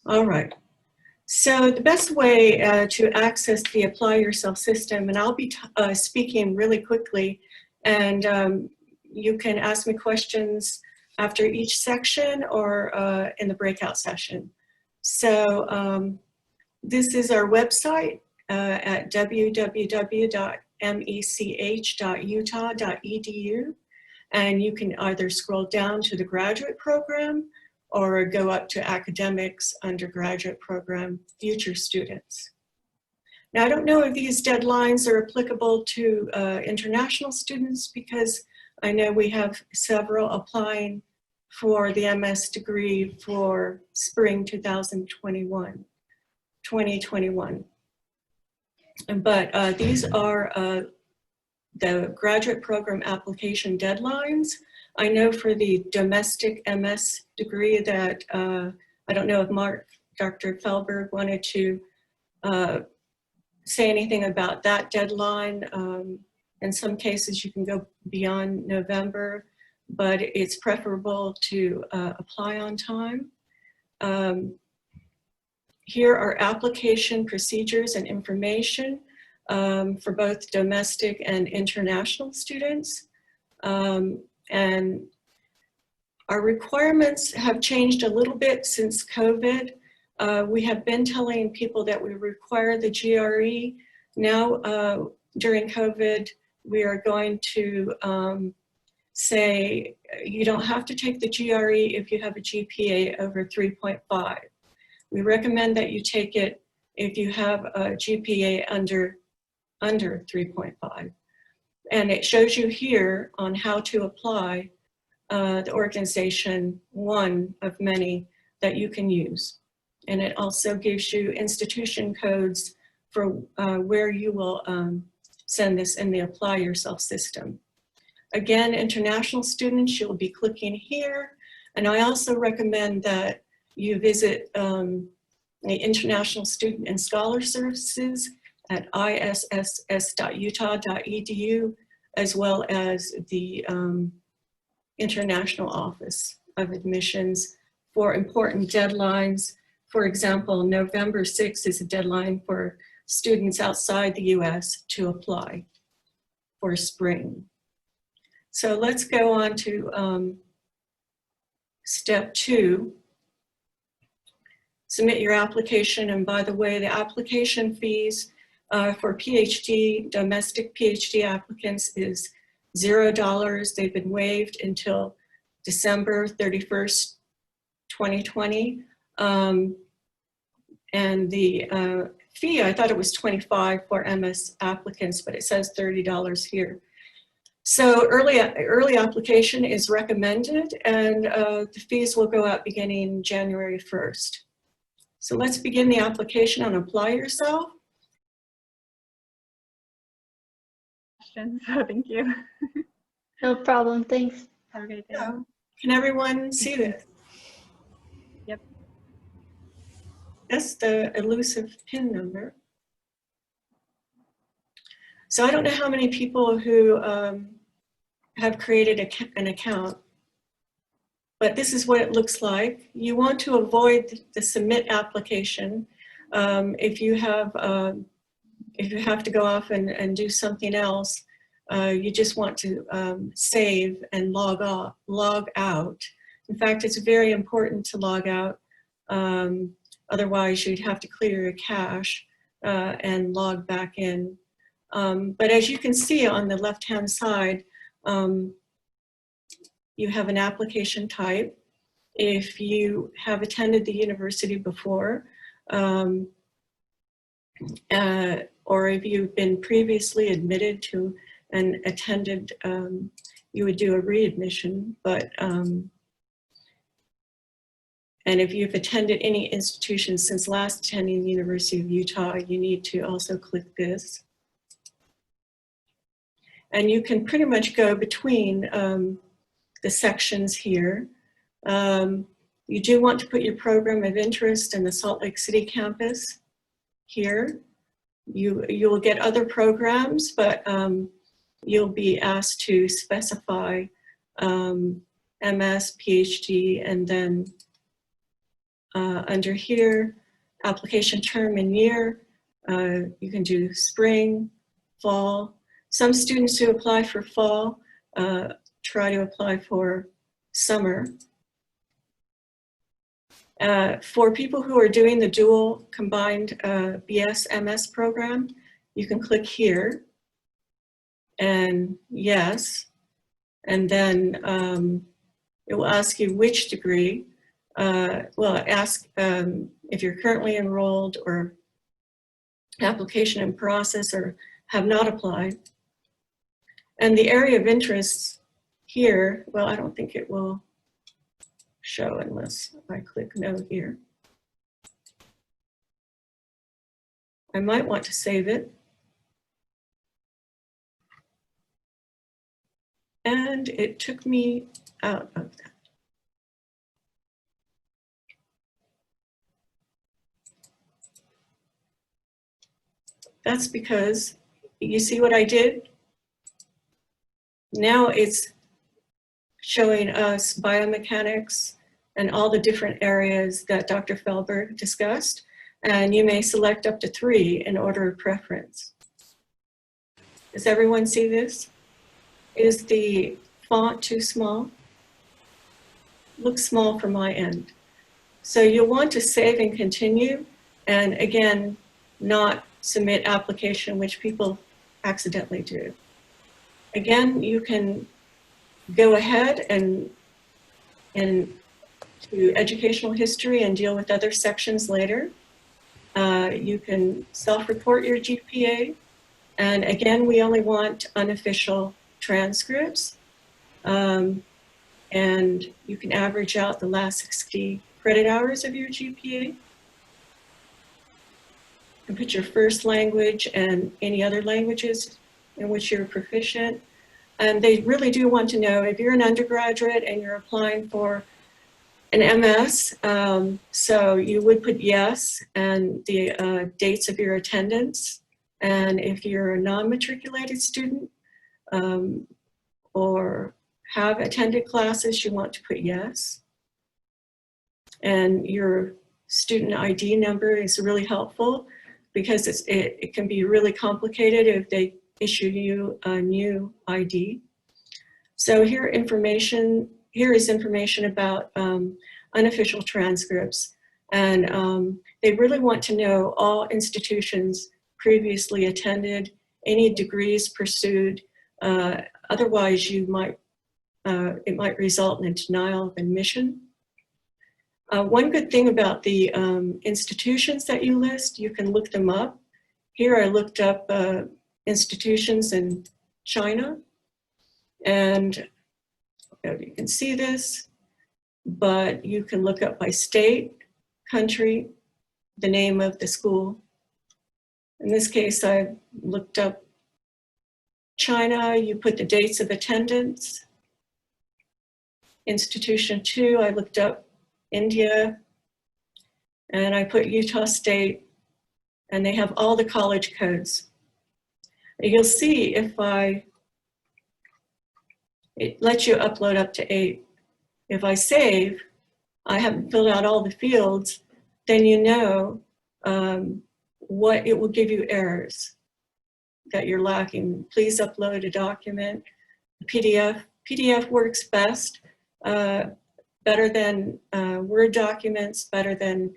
All right. So the best way to access the Apply Yourself system, and I'll be speaking really quickly, and you can ask me questions after each section or in the breakout session. So this is our website at www.mech.utah.edu, and you can either scroll down to the graduate program or go up to academics, undergraduate program, future students. Now, I don't know if these deadlines are applicable to international students, because I know we have several applying for the MS degree for spring 2021. But these are the graduate program application deadlines. I know for the domestic MS degree that, I don't know if Dr. Fehlberg wanted to say anything about that deadline. In some cases you can go beyond November, but it's preferable to apply on time. Here are application procedures and information for both domestic and international students. And our requirements have changed a little bit since COVID. We have been telling people that we require the GRE. Now, during COVID, we are going to say you don't have to take the GRE if you have a GPA over 3.5. We recommend that you take it if you have a GPA under 3.5. And it shows you here on how to apply the organization, one of many that you can use. And it also gives you institution codes for where you will send this in the Apply Yourself system. Again, international students, you'll be clicking here. And I also recommend that you visit the International Student and Scholar Services at isss.utah.edu, as well as the International Office of Admissions for important deadlines. For example, November 6th is a deadline for students outside the US to apply for spring. So let's go on to step 2. Submit your application, and by the way, the application fees for PhD, domestic PhD applicants is $0. They've been waived until December 31st, 2020. And the fee, I thought it was $25 for MS applicants, but it says $30 here. So early application is recommended, and the fees will go out beginning January 1st. So let's begin the application on Apply Yourself. So thank you. No problem, thanks. Have a great day. Yeah. Can everyone see this? Yep. That's the elusive PIN number. So I don't know how many people who have created an account, but this is what it looks like. You want to avoid the submit application. If you have to go off and do something else, you just want to save and log out. In fact, it's very important to log out. Otherwise, you'd have to clear your cache and log back in. But as you can see on the left-hand side, you have an application type. If you have attended the university before, or if you've been previously admitted to and attended, you would do a readmission. But and if you've attended any institution since last attending the University of Utah, you need to also click this. And you can pretty much go between the sections here. You do want to put your program of interest in the Salt Lake City campus here. You will get other programs, but you'll be asked to specify MS, PhD, and then under here, application term and year, you can do spring, fall. Some students who apply for fall try to apply for summer. For people who are doing the dual combined BS-MS program, you can click here and yes, and then it will ask you which degree. Well, ask if you're currently enrolled or application in process or have not applied. And the area of interest here, well, I don't think it will show unless I click no here. I might want to save it. And it took me out of that. That's because, you see what I did? Now it's showing us biomechanics and all the different areas that Dr. Fehlberg discussed. And you may select up to 3 in order of preference. Does everyone see this? Is the font too small? Looks small from my end. So you'll want to save and continue, and again, not submit application, which people accidentally do. Again, you can go ahead and to educational history and deal with other sections later. You can self-report your GPA. And again, we only want unofficial transcripts. And you can average out the last 60 credit hours of your GPA. And put your first language and any other languages in which you're proficient. And they really do want to know if you're an undergraduate and you're applying for an MS, so you would put yes and the dates of your attendance. And if you're a non-matriculated student or have attended classes, you want to put yes. And your student ID number is really helpful because it can be really complicated if they issue you a new ID. So here is information about unofficial transcripts. And they really want to know all institutions previously attended, any degrees pursued. Otherwise, it might result in a denial of admission. One good thing about the institutions that you list, you can look them up. Here I looked up institutions in China, and you can see this, but you can look up by state, country, the name of the school. In this case, I looked up China, you put the dates of attendance. Institution 2, I looked up India, and I put Utah State, and they have all the college codes. You'll see if it lets you upload up to 8. If I save, I haven't filled out all the fields, then you know what it will give you errors that you're lacking. Please upload a document, PDF. PDF works best, better than Word documents, better than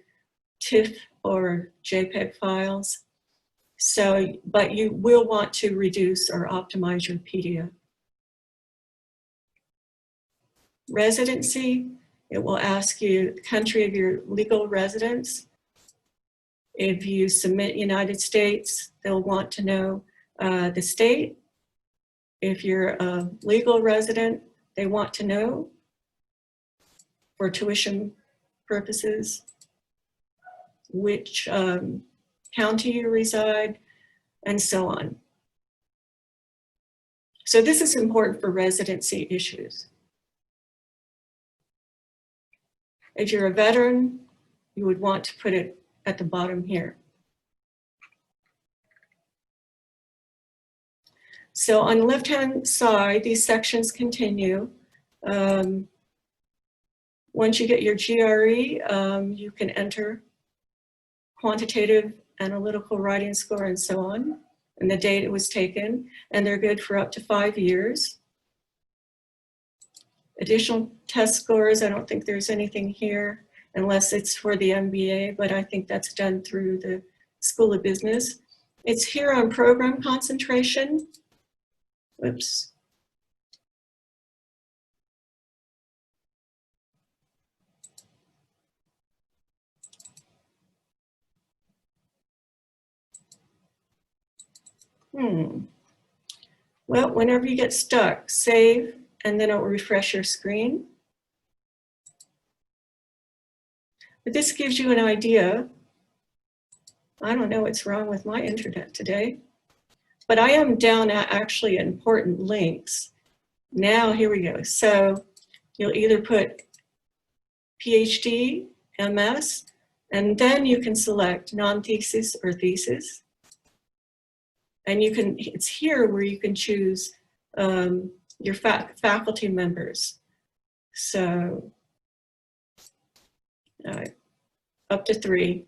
TIFF or JPEG files. So, but you will want to reduce or optimize your PDF. Residency, it will ask you the country of your legal residence. If you submit United States, they'll want to know the state. If you're a legal resident, they want to know for tuition purposes which county you reside, and so on. So this is important for residency issues. If you're a veteran, you would want to put it at the bottom here. So on the left-hand side, these sections continue. Once you get your GRE, you can enter quantitative analytical writing score and so on, and the date it was taken, and they're good for up to 5 years. Additional test scores, I don't think there's anything here unless it's for the MBA, but I think that's done through the School of Business. It's here on program concentration. Oops. Well, whenever you get stuck, save, and then it will refresh your screen. But this gives you an idea. I don't know what's wrong with my internet today, but I am down at actually important links. Now, here we go. So you'll either put PhD, MS, and then you can select non-thesis or thesis. And you can, it's here where you can choose your faculty members. So, up to 3.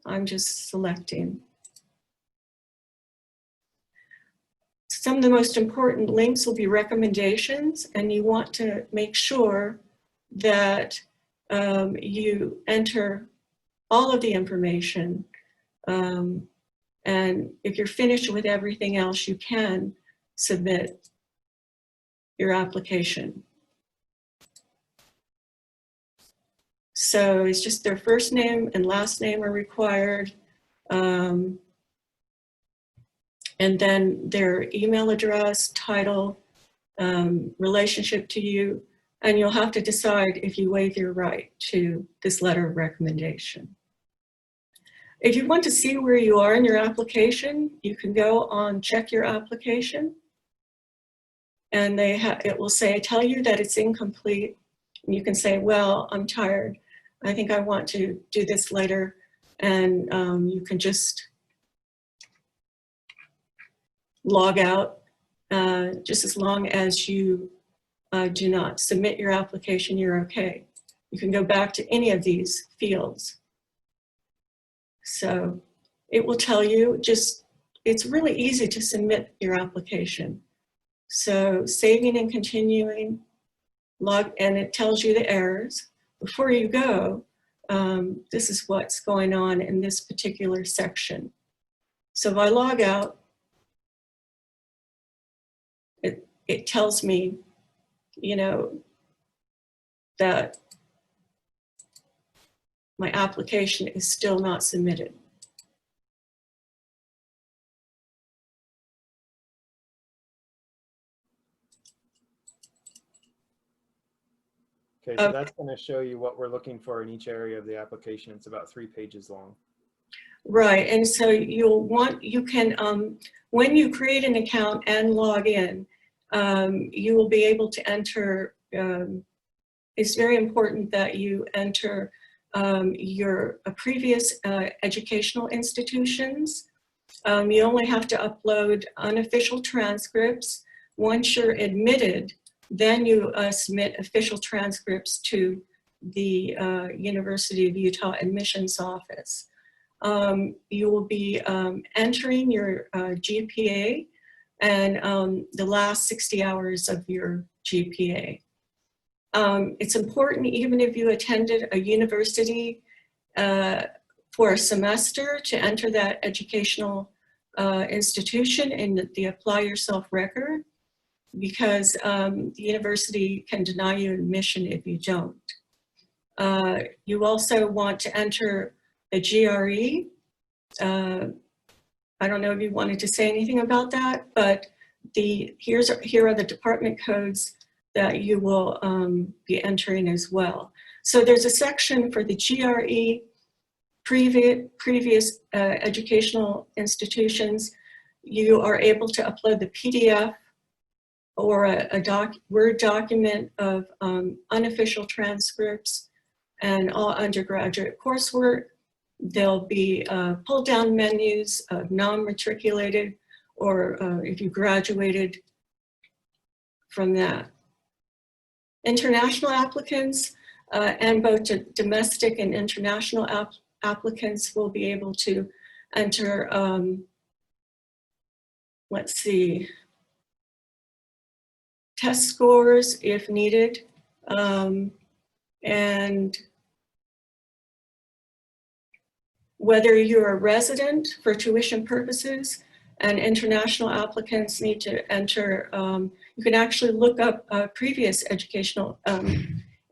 I'm just selecting. Some of the most important links will be recommendations, and you want to make sure that you enter all of the information. And if you're finished with everything else, you can submit your application. So it's just their first name and last name are required. And then their email address, title, relationship to you, and you'll have to decide if you waive your right to this letter of recommendation. If you want to see where you are in your application, you can go on check your application, and it will say, tell you that it's incomplete. And you can say, well, I'm tired. I think I want to do this later. And you can just log out. Just as long as you do not submit your application, you're okay. You can go back to any of these fields. So it will tell you it's really easy to submit your application. So saving and continuing, and it tells you the errors. Before you go, this is what's going on in this particular section. So if I log out, it tells me, you know, that my application is still not submitted. Okay, so that's going to show you what we're looking for in each area of the application. It's about 3 pages long. Right, and so you can, when you create an account and log in, you will be able to enter, it's very important that you enter your previous educational institutions. You only have to upload unofficial transcripts. Once you're admitted, then you submit official transcripts to the University of Utah admissions office. You will be entering your GPA and the last 60 hours of your GPA. It's important, even if you attended a university for a semester, to enter that educational institution in the Apply Yourself record, because the university can deny you admission if you don't. You also want to enter the GRE. I don't know if you wanted to say anything about that, but here are the department codes that you will be entering as well. So there's a section for the GRE, previous educational institutions. You are able to upload the PDF or a Word document of unofficial transcripts and all undergraduate coursework. There'll be pull-down menus of non-matriculated, or if you graduated from that. International applicants and both domestic and international applicants will be able to enter, let's see, test scores if needed. And whether you're a resident for tuition purposes and international applicants need to enter, you can actually look up previous educational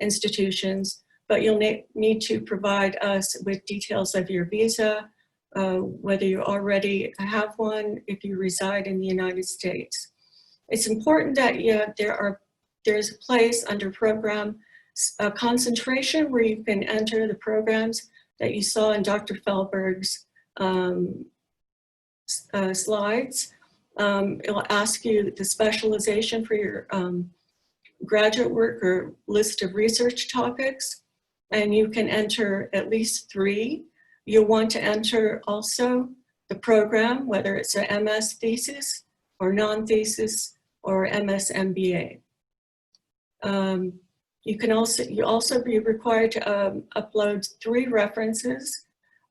institutions, but you'll need to provide us with details of your visa, whether you already have one, if you reside in the United States. It's important that there's a place under program concentration where you can enter the programs that you saw in Dr. Fehlberg's slides. It'll ask you the specialization for your graduate work or list of research topics, and you can enter at least 3. You'll want to enter also the program, whether it's a MS thesis or non-thesis or MS MBA. You'll also be required to upload 3 references.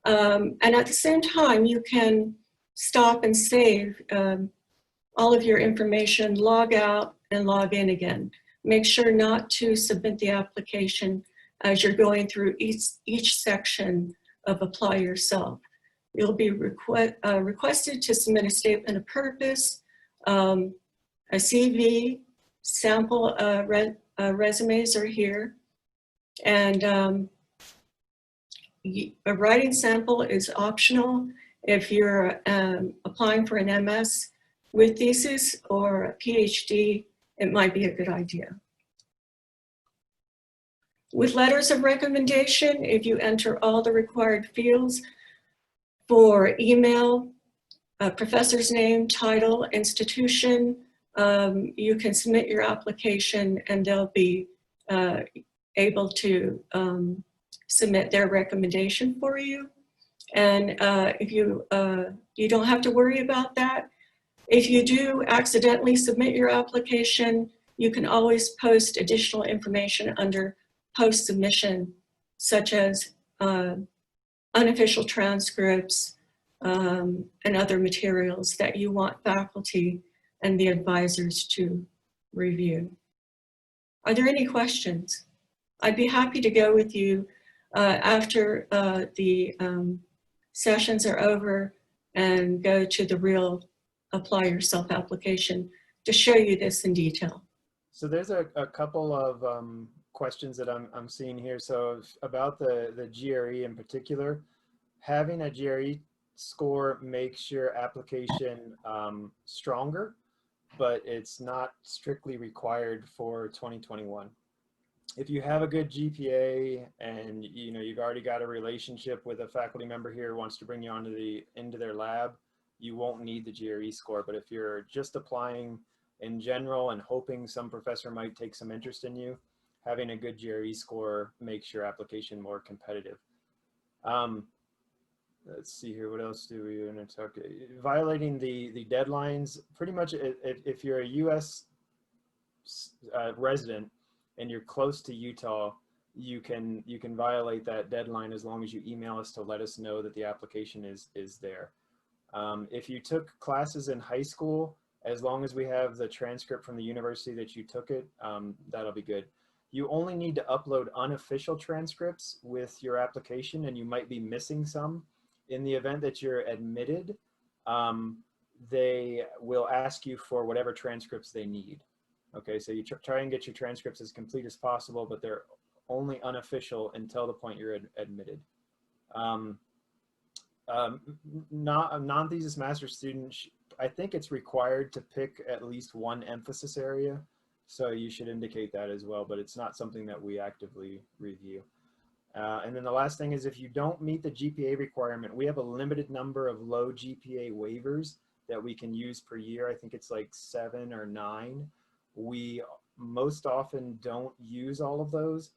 And at the same time, you can stop and save all of your information, log out and log in again. Make sure not to submit the application as you're going through each section of Apply Yourself. You'll be requested to submit a statement of purpose, a CV, sample resumes are here, and a writing sample is optional if you're applying for an MS with thesis or a PhD. It might be a good idea. With letters of recommendation, if you enter all the required fields for email, professor's name, title, institution, you can submit your application and they'll be able to submit their recommendation for you. And if you don't have to worry about that. If you do accidentally submit your application, you can always post additional information under post submission, such as unofficial transcripts and other materials that you want faculty and the advisors to review. Are there any questions? I'd be happy to go with you after the sessions are over and go to the real Apply Yourself application to show you this in detail. So there's a couple of questions that I'm seeing here. So about the GRE in particular, having a GRE score makes your application stronger, but it's not strictly required for 2021. If you have a good GPA and you've already got a relationship with a faculty member here who wants to bring you into their lab, you won't need the GRE score. But if you're just applying in general and hoping some professor might take some interest in you, having a good GRE score makes your application more competitive. Let's see here, what else do we want to talk? Violating the deadlines, pretty much if you're a US resident and you're close to Utah, you can violate that deadline as long as you email us to let us know that the application is there. If you took classes in high school, as long as we have the transcript from the university that you took it, that'll be good. You only need to upload unofficial transcripts with your application, and you might be missing some. In the event that you're admitted, they will ask you for whatever transcripts they need. Okay, so you try and get your transcripts as complete as possible, but they're only unofficial until the point you're admitted. Not a non-thesis master's student, I think it's required to pick at least one emphasis area, so you should indicate that as well, but it's not something that we actively review. And then the last thing is, if you don't meet the GPA requirement, we have a limited number of low GPA waivers that we can use per year. I think it's like 7 or 9. We most often don't use all of those.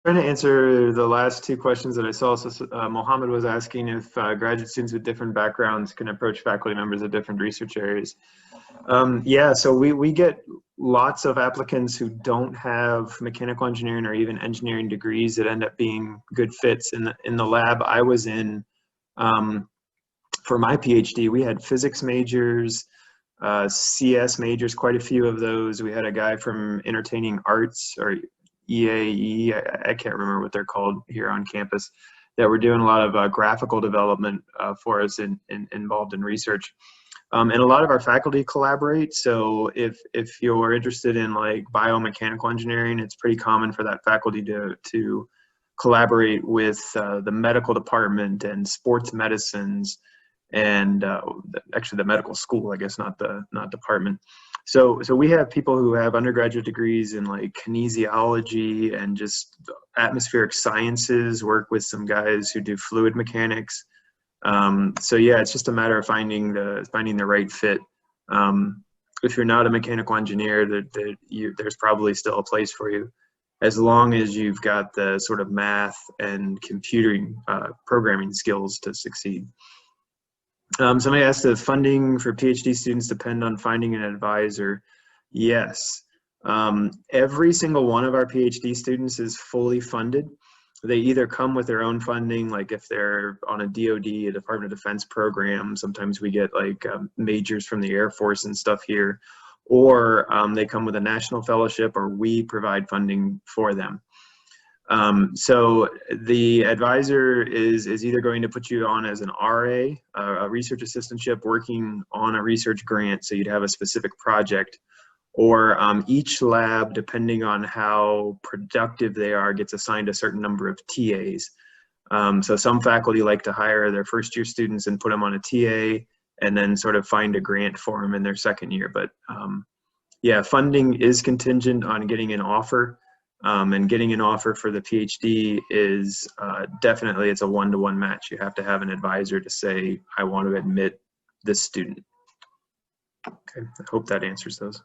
Trying to answer the last 2 questions that I saw. So Mohammed was asking if graduate students with different backgrounds can approach faculty members of different research areas. Yeah, so we get lots of applicants who don't have mechanical engineering or even engineering degrees that end up being good fits. In the lab I was in, for my PhD, we had physics majors, CS majors, quite a few of those. We had a guy from entertaining arts, or EAE, I can't remember what they're called here on campus, that were doing a lot of graphical development for us involved in research. And a lot of our faculty collaborate. So if you're interested in like biomechanical engineering, it's pretty common for that faculty to collaborate with the medical department and sports medicines, and actually the medical school, I guess, not department. So we have people who have undergraduate degrees in like kinesiology and just atmospheric sciences, work with some guys who do fluid mechanics. So yeah, it's just a matter of finding the right fit. If you're not a mechanical engineer, there's probably still a place for you, as long as you've got the sort of math and computing programming skills to succeed. Somebody asked, does funding for PhD students depend on finding an advisor? Yes. Every single one of our PhD students is fully funded. They either come with their own funding, like if they're on a DoD, a Department of Defense program, sometimes we get like majors from the Air Force and stuff here, or they come with a national fellowship, or we provide funding for them. So the advisor is either going to put you on as an RA, a research assistantship working on a research grant, so you'd have a specific project, or each lab, depending on how productive they are, gets assigned a certain number of TAs. So some faculty like to hire their first year students and put them on a TA, and then sort of find a grant for them in their second year. But yeah, funding is contingent on getting an offer. And getting an offer for the PhD is definitely, it's a one-to-one match. You have to have an advisor to say, I want to admit this student. Okay, I hope that answers those.